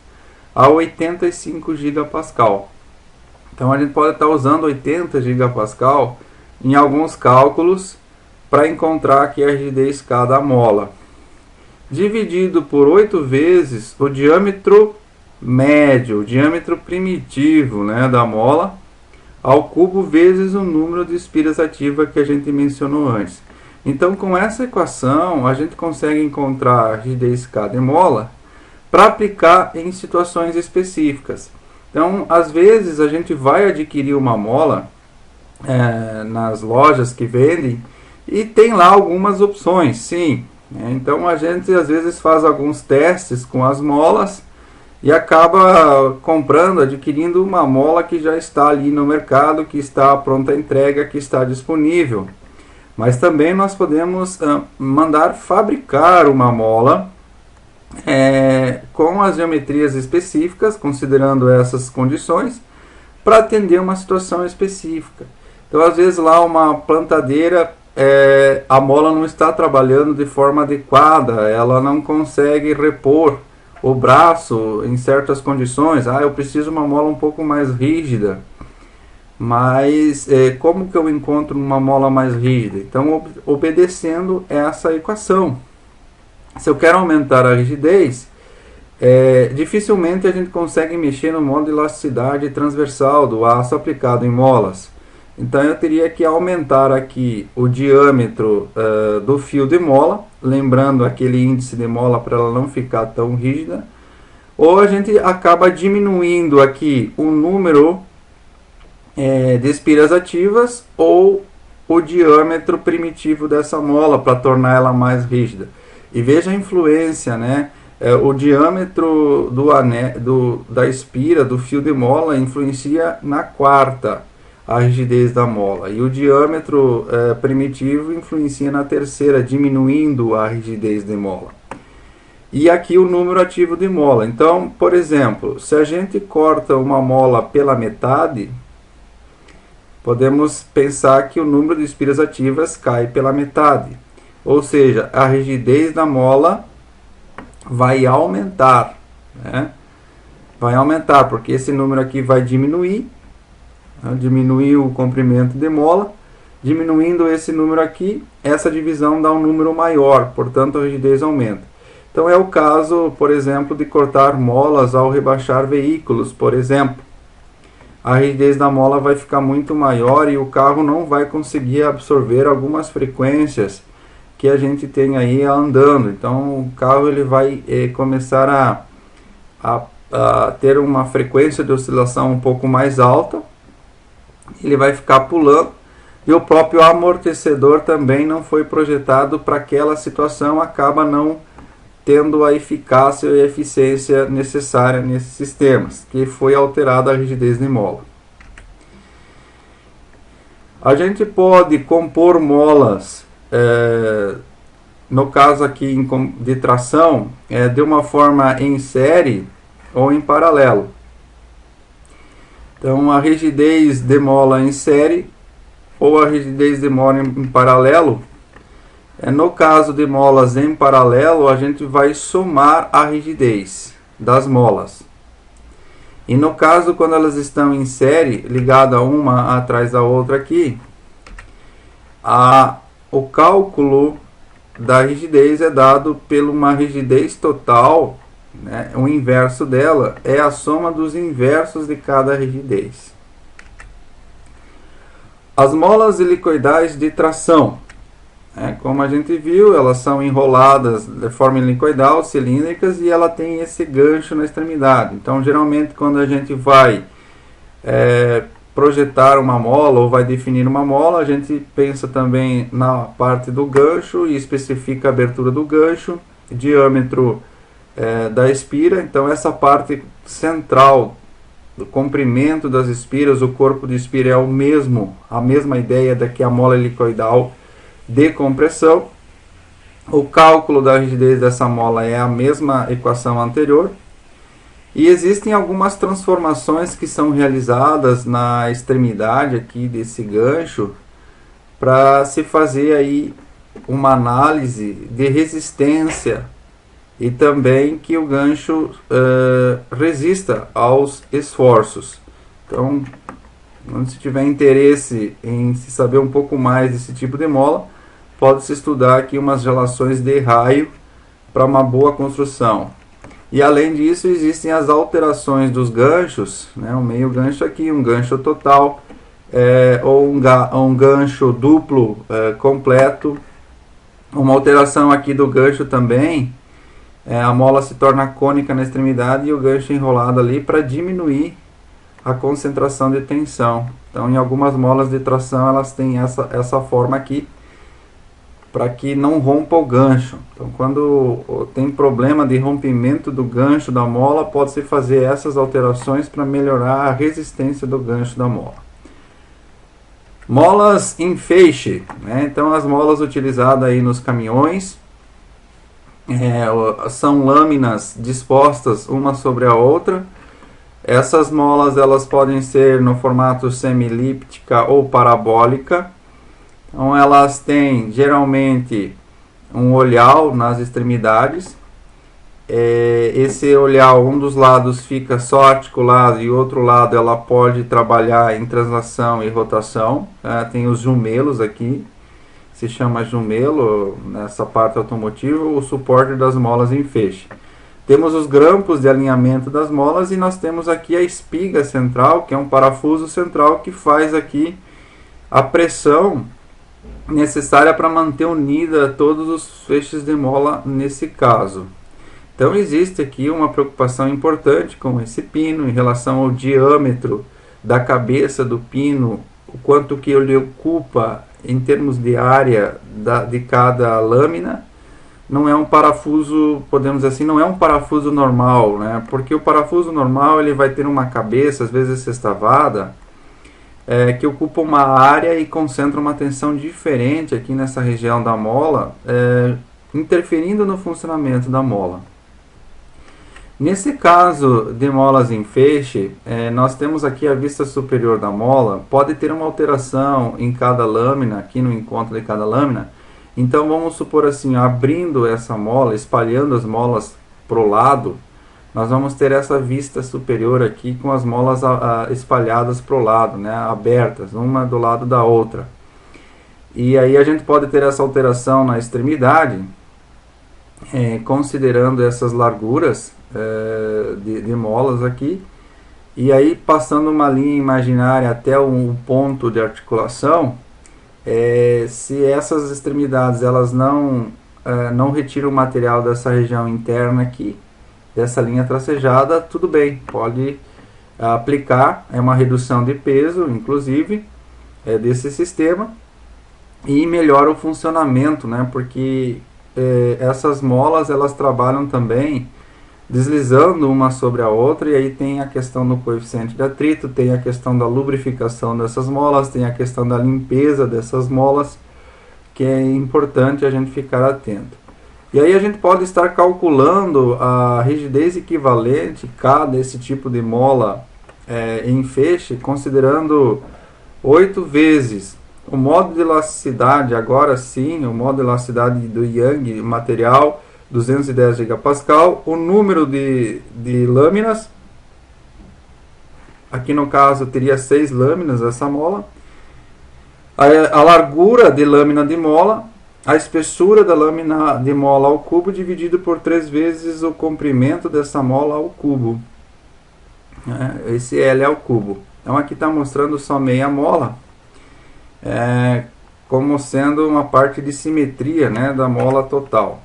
a 85 gigapascal. Então a gente pode estar usando 80 gigapascal em alguns cálculos para encontrar aqui a rigidez K da mola. Dividido por 8 vezes o diâmetro médio, o diâmetro primitivo, né, da mola, ao cubo vezes o número de espiras ativas que a gente mencionou antes. Então, com essa equação, a gente consegue encontrar a rigidez K de mola para aplicar em situações específicas. Então, às vezes, a gente vai adquirir uma mola nas lojas que vendem e tem lá algumas opções, sim. Então, a gente às vezes faz alguns testes com as molas e acaba comprando, adquirindo uma mola que já está ali no mercado, que está pronta a entrega, que está disponível. Mas também nós podemos mandar fabricar uma mola com as geometrias específicas, considerando essas condições, para atender uma situação específica. Então, às vezes, lá uma plantadeira, a mola não está trabalhando de forma adequada, ela não consegue repor o braço em certas condições. Eu preciso de uma mola um pouco mais rígida. Mas como que eu encontro uma mola mais rígida? Então, obedecendo essa equação. Se eu quero aumentar a rigidez, dificilmente a gente consegue mexer no modo de elasticidade transversal do aço aplicado em molas. Então eu teria que aumentar aqui o diâmetro do fio de mola, lembrando aquele índice de mola para ela não ficar tão rígida. Ou a gente acaba diminuindo aqui o número de espiras ativas ou o diâmetro primitivo dessa mola para tornar ela mais rígida. E veja a influência, né? O diâmetro da espira, do fio de mola, influencia na quarta a rigidez da mola. E o diâmetro primitivo influencia na terceira, diminuindo a rigidez de mola. E aqui o número ativo de mola. Então, por exemplo, se a gente corta uma mola pela metade, podemos pensar que o número de espiras ativas cai pela metade. Ou seja, a rigidez da mola vai aumentar, né? Vai aumentar, porque esse número aqui vai diminuir, né? Diminuir o comprimento de mola. Diminuindo esse número aqui, essa divisão dá um número maior, portanto a rigidez aumenta. Então é o caso, por exemplo, de cortar molas ao rebaixar veículos, por exemplo. A rigidez da mola vai ficar muito maior e o carro não vai conseguir absorver algumas frequências que a gente tem aí andando. Então o carro ele vai começar a ter uma frequência de oscilação um pouco mais alta, ele vai ficar pulando, e o próprio amortecedor também não foi projetado para aquela situação, acaba não tendo a eficácia e a eficiência necessária nesses sistemas, que foi alterada a rigidez de mola. A gente pode compor molas, no caso aqui de tração, de uma forma em série ou em paralelo. Então a rigidez de mola em série ou a rigidez de mola em paralelo, no caso de molas em paralelo, a gente vai somar a rigidez das molas. E no caso, quando elas estão em série, ligada uma atrás da outra aqui, o cálculo da rigidez é dado por uma rigidez total, né? O inverso dela é a soma dos inversos de cada rigidez. As molas helicoidais de tração, como a gente viu, elas são enroladas de forma helicoidal, cilíndricas, e ela tem esse gancho na extremidade. Então, geralmente, quando a gente vai projetar uma mola ou vai definir uma mola, a gente pensa também na parte do gancho e especifica a abertura do gancho, diâmetro da espira. Então, essa parte central do comprimento das espiras, o corpo de espira é a mesma ideia da que a mola helicoidal de compressão. O cálculo da rigidez dessa mola é a mesma equação anterior. E existem algumas transformações que são realizadas na extremidade aqui desse gancho para se fazer aí uma análise de resistência e também que o gancho resista aos esforços. Então, se tiver interesse em se saber um pouco mais desse tipo de mola, pode-se estudar aqui umas relações de raio para uma boa construção. E além disso, existem as alterações dos ganchos, né? Um meio gancho aqui, um gancho total, ou um gancho duplo completo. Uma alteração aqui do gancho também, a mola se torna cônica na extremidade e o gancho enrolado ali para diminuir a concentração de tensão. Então, em algumas molas de tração, elas têm essa forma aqui, para que não rompa o gancho. Então, quando tem problema de rompimento do gancho da mola, pode-se fazer essas alterações para melhorar a resistência do gancho da mola. Molas em feixe, né? Então as molas utilizadas aí nos caminhões são lâminas dispostas uma sobre a outra. Essas molas elas podem ser no formato semilíptica ou parabólica. Então elas têm geralmente um olhal nas extremidades. Esse olhal, um dos lados fica só articulado e o outro lado ela pode trabalhar em translação e rotação. Tem os jumelos aqui, se chama jumelo nessa parte automotiva, o suporte das molas em feixe. Temos os grampos de alinhamento das molas e nós temos aqui a espiga central, que é um parafuso central que faz aqui a pressão necessária para manter unida todos os feixes de mola nesse caso. Então existe aqui uma preocupação importante com esse pino em relação ao diâmetro da cabeça do pino, o quanto que ele ocupa em termos de área de cada lâmina. Não é um parafuso, podemos dizer assim, não é um parafuso normal, né? Porque o parafuso normal ele vai ter uma cabeça, às vezes sextavada, que ocupa uma área e concentra uma tensão diferente aqui nessa região da mola, interferindo no funcionamento da mola. Nesse caso de molas em feixe, nós temos aqui a vista superior da mola, pode ter uma alteração em cada lâmina, aqui no encontro de cada lâmina. Então vamos supor assim, abrindo essa mola, espalhando as molas para o lado, nós vamos ter essa vista superior aqui com as molas espalhadas para o lado, né, abertas, uma do lado da outra. E aí a gente pode ter essa alteração na extremidade, considerando essas larguras de molas aqui, e aí passando uma linha imaginária até um ponto de articulação. Se essas extremidades elas não retiram o material dessa região interna aqui, dessa linha tracejada, tudo bem, pode aplicar, é uma redução de peso, inclusive, desse sistema, e melhora o funcionamento, né, porque essas molas elas trabalham também deslizando uma sobre a outra, e aí tem a questão do coeficiente de atrito, tem a questão da lubrificação dessas molas, tem a questão da limpeza dessas molas, que é importante a gente ficar atento. E aí a gente pode estar calculando a rigidez equivalente cada esse tipo de mola em feixe, considerando 8 vezes o modo de elasticidade, agora sim, o modo de elasticidade do Young, material 210 gigapascal, o número de lâminas, aqui no caso teria 6 lâminas essa mola, a largura de lâmina de mola, a espessura da lâmina de mola ao cubo dividido por 3 vezes o comprimento dessa mola ao cubo, esse L ao cubo. Então aqui está mostrando só meia mola, como sendo uma parte de simetria, né, da mola total.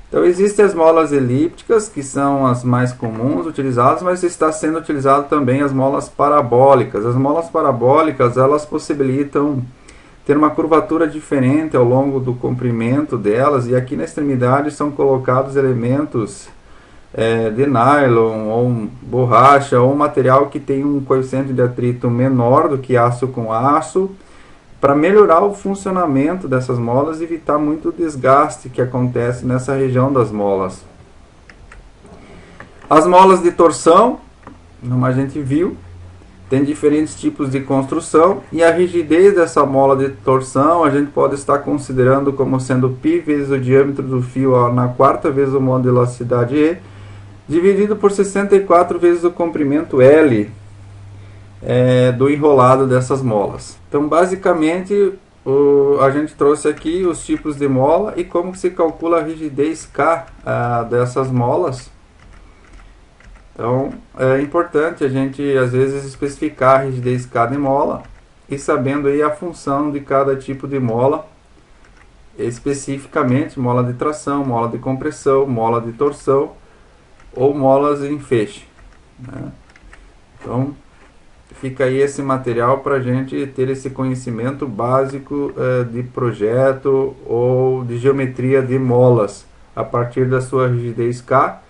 Então existem as molas elípticas, que são as mais comuns utilizadas, mas está sendo utilizado também as molas parabólicas. As molas parabólicas, elas possibilitam ter uma curvatura diferente ao longo do comprimento delas, e aqui na extremidade são colocados elementos de nylon, ou borracha, ou material que tem um coeficiente de atrito menor do que aço com aço, para melhorar o funcionamento dessas molas e evitar muito desgaste que acontece nessa região das molas. As molas de torção, como a gente viu, tem diferentes tipos de construção, e a rigidez dessa mola de torção a gente pode estar considerando como sendo π vezes o diâmetro do fio na quarta vez o modo de elasticidade E, dividido por 64 vezes o comprimento L do enrolado dessas molas. Então basicamente a gente trouxe aqui os tipos de mola e como se calcula a rigidez K dessas molas. Então é importante a gente às vezes especificar a rigidez K de mola e sabendo aí a função de cada tipo de mola, especificamente mola de tração, mola de compressão, mola de torção ou molas em feixe, né? Então fica aí esse material para a gente ter esse conhecimento básico de projeto ou de geometria de molas, a partir da sua rigidez K,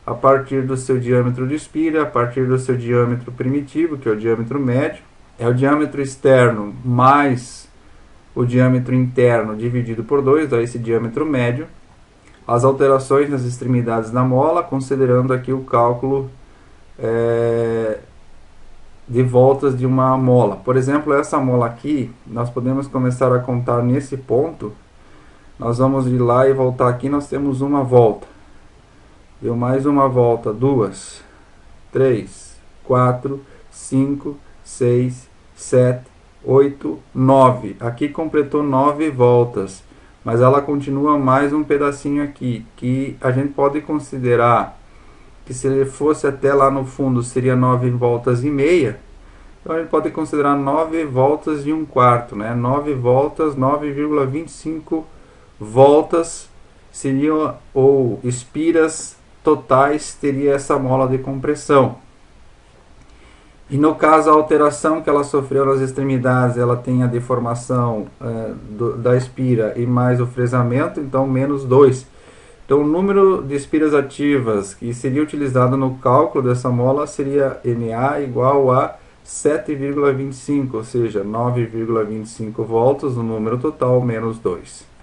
a partir do seu diâmetro de espira, a partir do seu diâmetro primitivo, que é o diâmetro médio, é o diâmetro externo mais o diâmetro interno dividido por 2, dá esse diâmetro médio. As alterações nas extremidades da mola, considerando aqui o cálculo de voltas de uma mola. Por exemplo, essa mola aqui, nós podemos começar a contar nesse ponto. Nós vamos ir lá e voltar aqui, nós temos uma volta. Deu mais uma volta, 2, 3, 4, 5, 6, 7, 8, 9. Aqui completou 9 voltas, mas ela continua mais um pedacinho aqui, que a gente pode considerar que se ele fosse até lá no fundo seria 9 voltas e meia. Então a gente pode considerar 9 voltas e um quarto, né? 9 voltas, 9,25 voltas seriam, ou espiras totais teria essa mola de compressão. E no caso a alteração que ela sofreu nas extremidades, ela tem a deformação da espira e mais o fresamento, então menos 2. Então o número de espiras ativas que seria utilizado no cálculo dessa mola seria MA igual a 7,25, ou seja, 9,25 voltas no número total menos 2.